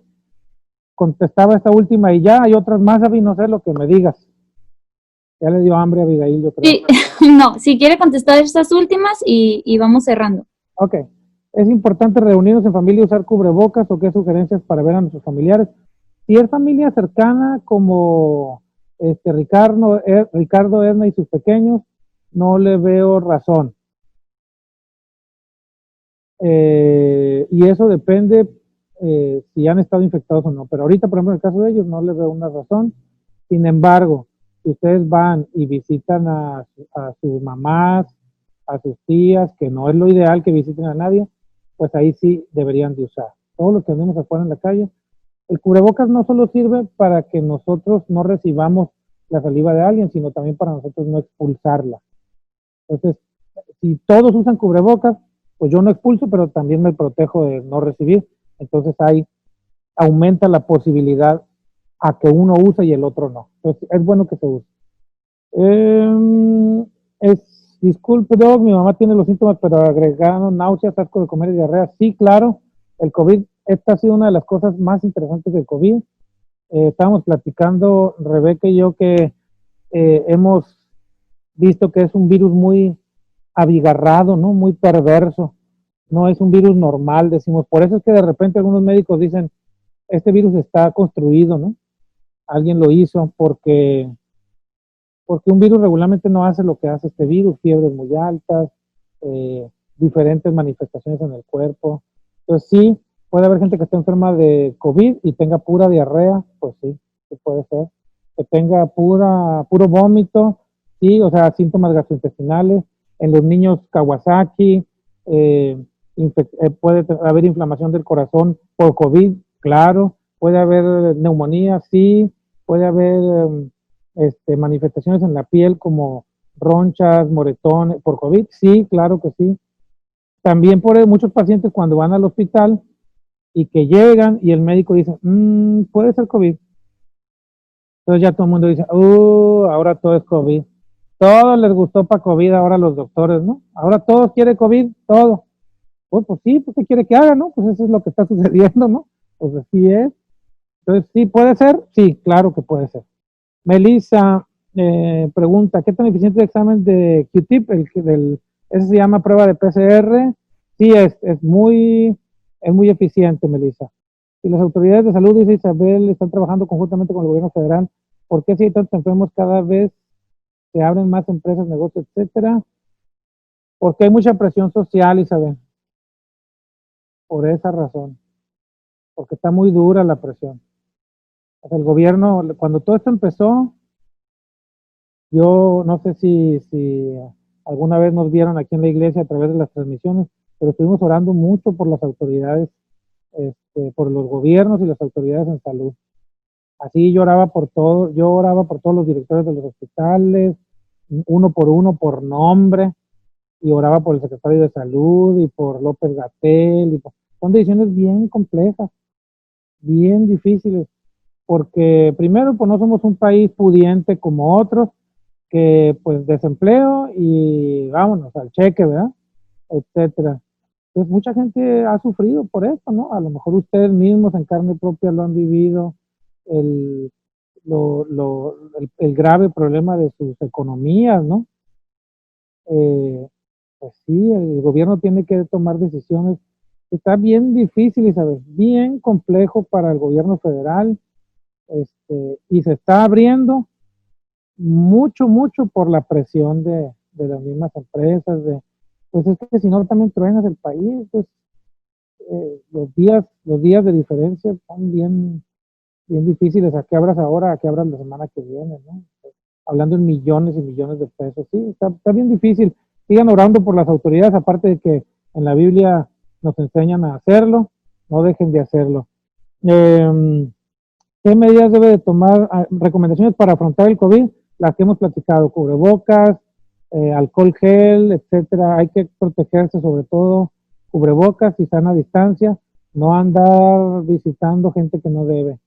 contestaba esta última y ya hay otras más, Avi, no sé lo que me digas. Ya le dio hambre a Abigail, yo creo. Sí, no, si quiere contestar estas últimas y vamos cerrando. Ok. ¿Es importante reunirnos en familia y usar cubrebocas o qué sugerencias para ver a nuestros familiares? Si es familia cercana como Ricardo, Edna y sus pequeños, no le veo razón. Y eso depende si han estado infectados o no. Pero ahorita, por ejemplo, en el caso de ellos, no le veo una razón. Sin embargo, si ustedes van y visitan a sus mamás, a sus tías, que no es lo ideal que visiten a nadie, pues ahí sí deberían de usar. Todos los que andemos afuera en la calle, el cubrebocas no solo sirve para que nosotros no recibamos la saliva de alguien, sino también para nosotros no expulsarla. Entonces, si todos usan cubrebocas, pues yo no expulso, pero también me protejo de no recibir. Entonces ahí aumenta la posibilidad a que uno use y el otro no. Entonces es bueno que se use. Disculpe, Doc, mi mamá tiene los síntomas, pero agregaron náuseas, asco de comer y diarrea. Sí, claro, el COVID, esta ha sido una de las cosas más interesantes del COVID. Estábamos platicando, Rebeca y yo, que hemos visto que es un virus muy abigarrado, ¿no? Muy perverso. No es un virus normal, decimos. Por eso es que de repente algunos médicos dicen, este virus está construido, ¿no? Alguien lo hizo porque un virus regularmente no hace lo que hace este virus, fiebres muy altas, diferentes manifestaciones en el cuerpo. Entonces sí, puede haber gente que esté enferma de COVID y tenga pura diarrea, pues sí puede ser. Que tenga puro vómito, sí, o sea, síntomas gastrointestinales. En los niños Kawasaki, haber inflamación del corazón por COVID, claro, puede haber neumonía, sí, puede haber manifestaciones en la piel como ronchas, moretones por COVID, sí, claro que sí. También por muchos pacientes cuando van al hospital y que llegan y el médico dice, puede ser COVID. Entonces ya todo el mundo dice, ahora todo es COVID. Todo les gustó para COVID ahora a los doctores, ¿no? Ahora todos quieren COVID, todo. Pues sí, pues ¿qué quiere que haga, no? Pues eso es lo que está sucediendo, ¿no? Pues así es. Entonces, ¿sí puede ser? Sí, claro que puede ser. Melissa pregunta, ¿qué tan eficiente es el examen de Q-tip? Ese se llama prueba de PCR. Sí, es muy eficiente, Melissa. Y las autoridades de salud, dice Isabel, están trabajando conjuntamente con el gobierno federal. ¿Por qué si hay tantos enfermos cada vez se abren más empresas, negocios, etcétera? Porque hay mucha presión social, Isabel. Por esa razón. Porque está muy dura la presión. O sea, el gobierno, cuando todo esto empezó, yo no sé si alguna vez nos vieron aquí en la iglesia a través de las transmisiones, pero estuvimos orando mucho por las autoridades, por los gobiernos y las autoridades en salud. Así yo oraba por todos los directores de los hospitales, uno por nombre, y oraba por el secretario de salud y por López-Gatell. Son decisiones bien complejas, bien difíciles, porque primero, pues no somos un país pudiente como otros, que pues desempleo y vámonos al cheque, ¿verdad? Etcétera. Pues mucha gente ha sufrido por esto, ¿no? A lo mejor ustedes mismos en carne propia lo han vivido, el, el grave problema de sus economías, ¿no? Pues sí, el gobierno tiene que tomar decisiones. Está bien difícil, Isabel, bien complejo para el gobierno federal, y se está abriendo mucho por la presión de las mismas empresas, pues es que si no también truenas el país, pues los días de diferencia son bien difíciles. ¿A qué abras ahora? ¿A qué abras la semana que viene? ¿No? Hablando en millones y millones de pesos. Sí, está bien difícil. Sigan orando por las autoridades, aparte de que en la Biblia nos enseñan a hacerlo, no dejen de hacerlo. ¿Qué medidas debe de tomar? Recomendaciones para afrontar el COVID, las que hemos platicado, cubrebocas, alcohol gel, etcétera. Hay que protegerse, sobre todo cubrebocas y sana distancia, no andar visitando gente que no debe.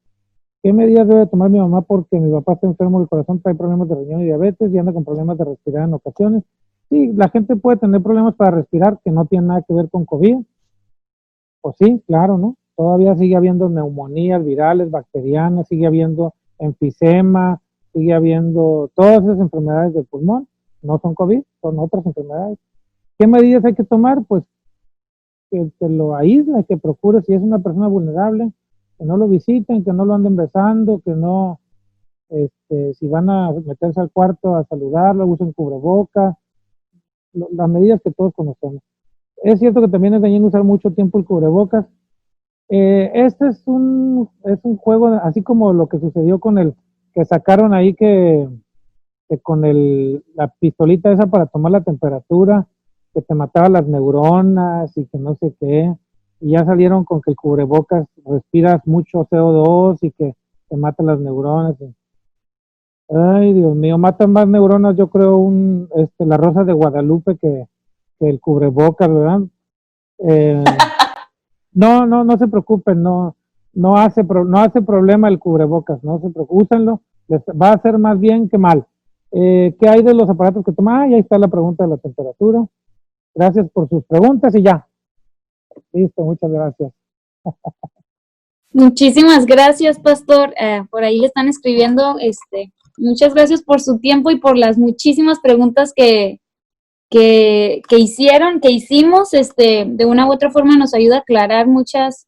¿Qué medidas debe tomar mi mamá? Porque mi papá está enfermo del corazón, trae problemas de riñón y diabetes y anda con problemas de respirar en ocasiones. Sí, la gente puede tener problemas para respirar que no tienen nada que ver con COVID. Pues sí, claro, ¿no? Todavía sigue habiendo neumonías virales, bacterianas, sigue habiendo enfisema, sigue habiendo todas esas enfermedades del pulmón. No son COVID, son otras enfermedades. ¿Qué medidas hay que tomar? Pues que lo aísle, que procure, si es una persona vulnerable, que no lo visiten, que no lo anden besando, que no, si van a meterse al cuarto a saludarlo, usen cubrebocas, las medidas que todos conocemos. Es cierto que también es dañino usar mucho tiempo el cubrebocas. Este es un juego, así como lo que sucedió con el que sacaron ahí que con la pistolita esa para tomar la temperatura, que te mataba las neuronas y que no sé qué, y ya salieron con que el cubrebocas respiras mucho CO2 y que te mata las neuronas. Ay, Dios mío, matan más neuronas, yo creo, la rosa de Guadalupe que el cubrebocas, ¿verdad? Eh, no se preocupen, no hace problema el cubrebocas, no se preocupen, úsenlo, les va a hacer más bien que mal. ¿Qué hay de los aparatos que toman? Ahí está la pregunta de la temperatura. Gracias por sus preguntas y ya. Listo, muchas gracias. Muchísimas gracias, Pastor. Por ahí le están escribiendo, muchas gracias por su tiempo y por las muchísimas preguntas que hicimos, de una u otra forma nos ayuda a aclarar muchas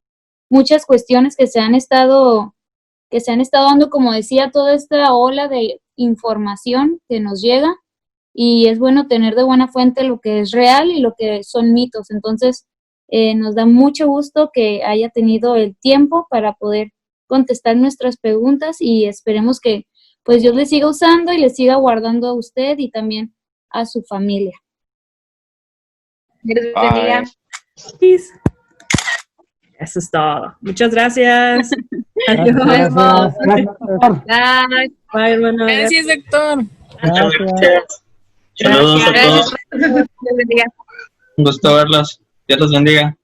cuestiones que se han estado dando, como decía, toda esta ola de información que nos llega, y es bueno tener de buena fuente lo que es real y lo que son mitos. Entonces, nos da mucho gusto que haya tenido el tiempo para poder contestar nuestras preguntas, y esperemos que pues Dios le siga usando y le siga guardando a usted y también a su familia. Dios bendiga. Eso es todo. Muchas gracias. Gracias, Adiós. gracias, doctor. Bye. Bye, hermano. Gracias, doctor. Muchas Gracias. gracias. Saludos a Gracias. todos. Gracias. Un gusto verlos. Dios los bendiga.